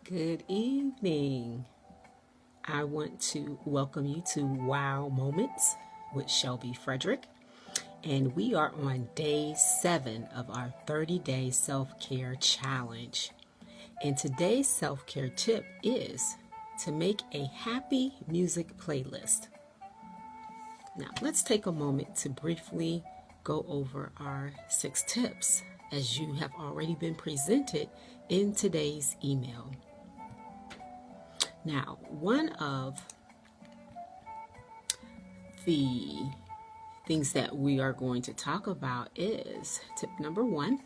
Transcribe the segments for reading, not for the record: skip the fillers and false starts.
Good evening. I want to welcome you to Wow Moments with Shelby Frederick. And we are on day 7 of our 30-day self-care challenge. And today's self-care tip is to make a happy music playlist. Now, let's take a moment to briefly go over our 6 tips as you have already been presented in today's email. Now, one of the things that we are going to talk about is tip number 1.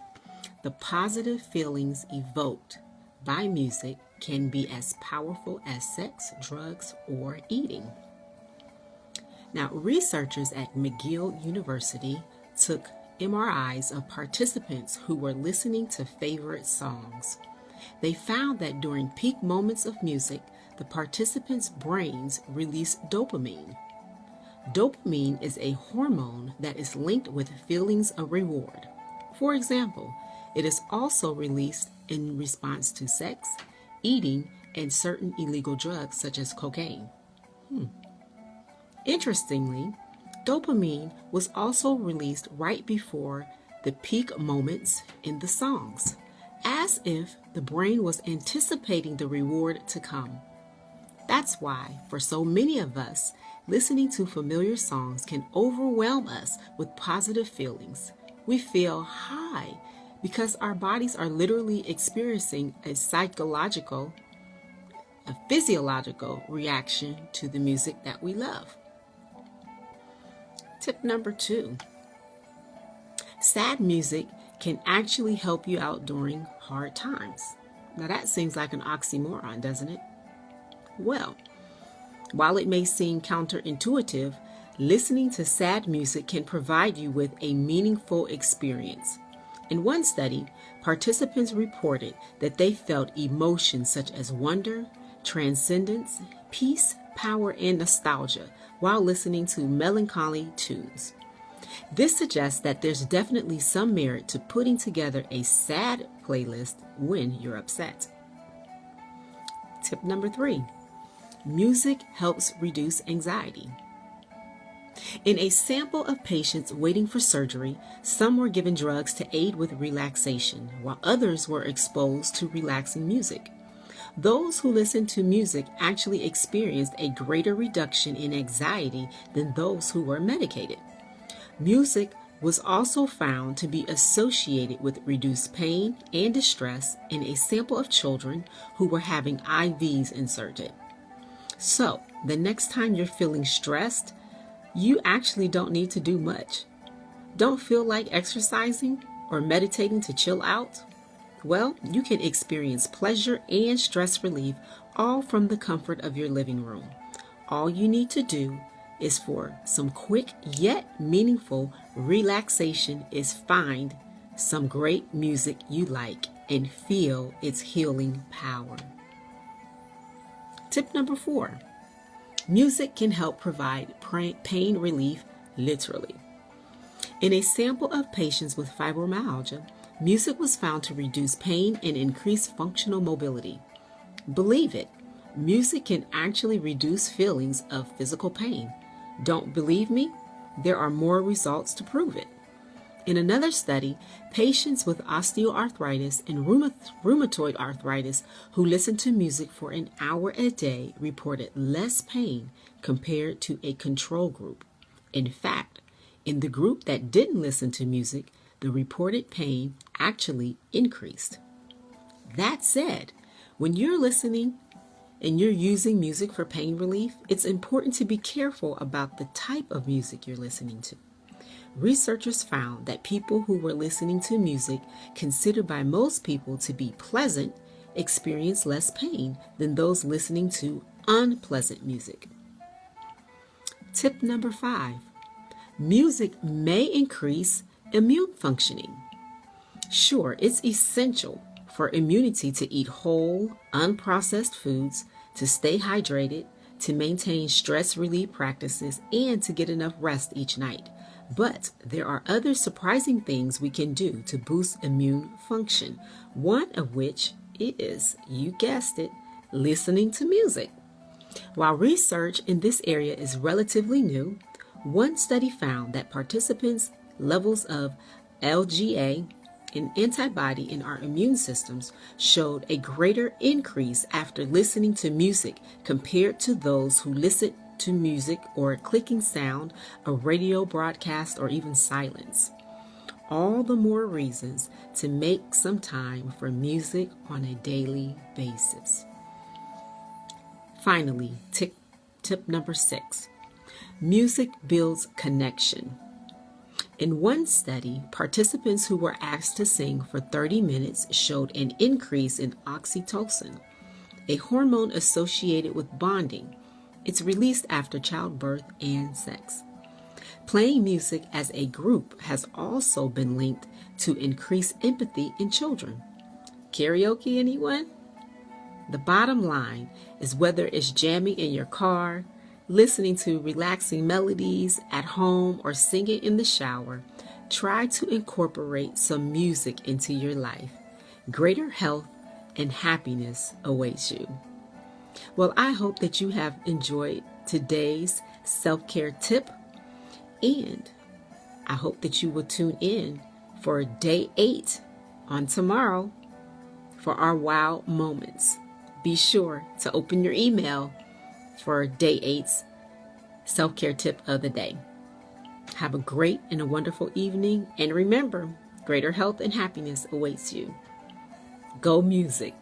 The positive feelings evoked by music can be as powerful as sex, drugs, or eating. Now, researchers at McGill University took MRIs of participants who were listening to favorite songs. They found that during peak moments of music, the participants' brains release dopamine. Dopamine is a hormone that is linked with feelings of reward. For example, it is also released in response to sex, eating, and certain illegal drugs such as cocaine. Interestingly, dopamine was also released right before the peak moments in the songs, as if the brain was anticipating the reward to come. That's why, for so many of us, listening to familiar songs can overwhelm us with positive feelings. We feel high because our bodies are literally experiencing a physiological reaction to the music that we love. Tip number 2. Sad music can actually help you out during hard times. Now that seems like an oxymoron, doesn't it? Well, while it may seem counterintuitive, listening to sad music can provide you with a meaningful experience. In one study, participants reported that they felt emotions such as wonder, transcendence, peace, power, and nostalgia while listening to melancholy tunes. This suggests that there's definitely some merit to putting together a sad playlist when you're upset. Tip number 3. Music helps reduce anxiety. In a sample of patients waiting for surgery, some were given drugs to aid with relaxation, while others were exposed to relaxing music. Those who listened to music actually experienced a greater reduction in anxiety than those who were medicated. Music was also found to be associated with reduced pain and distress in a sample of children who were having IVs inserted. So, the next time you're feeling stressed, you actually don't need to do much. Don't feel like exercising or meditating to chill out? Well, you can experience pleasure and stress relief all from the comfort of your living room. All you need to do is for some quick yet meaningful relaxation is find some great music you like and feel its healing power. Tip number 4. Music can help provide pain relief literally. In a sample of patients with fibromyalgia, music was found to reduce pain and increase functional mobility. Believe it, music can actually reduce feelings of physical pain. Don't believe me? There are more results to prove it. In another study, patients with osteoarthritis and rheumatoid arthritis who listened to music for an hour a day reported less pain compared to a control group. In fact, in the group that didn't listen to music, the reported pain actually increased. That said, when you're listening and you're using music for pain relief, it's important to be careful about the type of music you're listening to. Researchers found that people who were listening to music considered by most people to be pleasant experience less pain than those listening to unpleasant music. Tip number 5. Music may increase immune functioning. Sure, it's essential for immunity to eat whole, unprocessed foods, to stay hydrated, to maintain stress relief practices, and to get enough rest each night. But there are other surprising things we can do to boost immune function, one of which is, you guessed it, listening to music. While research in this area is relatively new, one study found that participants' levels of LGA, an antibody in our immune systems, showed a greater increase after listening to music compared to those who listened to music or a clicking sound, a radio broadcast, or even silence. All the more reasons to make some time for music on a daily basis. Finally, tip number 6. Music builds connection. In one study, participants who were asked to sing for 30 minutes showed an increase in oxytocin, a hormone associated with bonding. It's released after childbirth and sex. Playing music as a group has also been linked to increased empathy in children. Karaoke, anyone? The bottom line is whether it's jamming in your car, listening to relaxing melodies at home, or singing in the shower, try to incorporate some music into your life. Greater health and happiness awaits you. Well, I hope that you have enjoyed today's self-care tip, and I hope that you will tune in for day 8 on tomorrow for our wow moments. Be sure to open your email for day 8's self-care tip of the day. Have a great and a wonderful evening, and remember, greater health and happiness awaits you. Go music.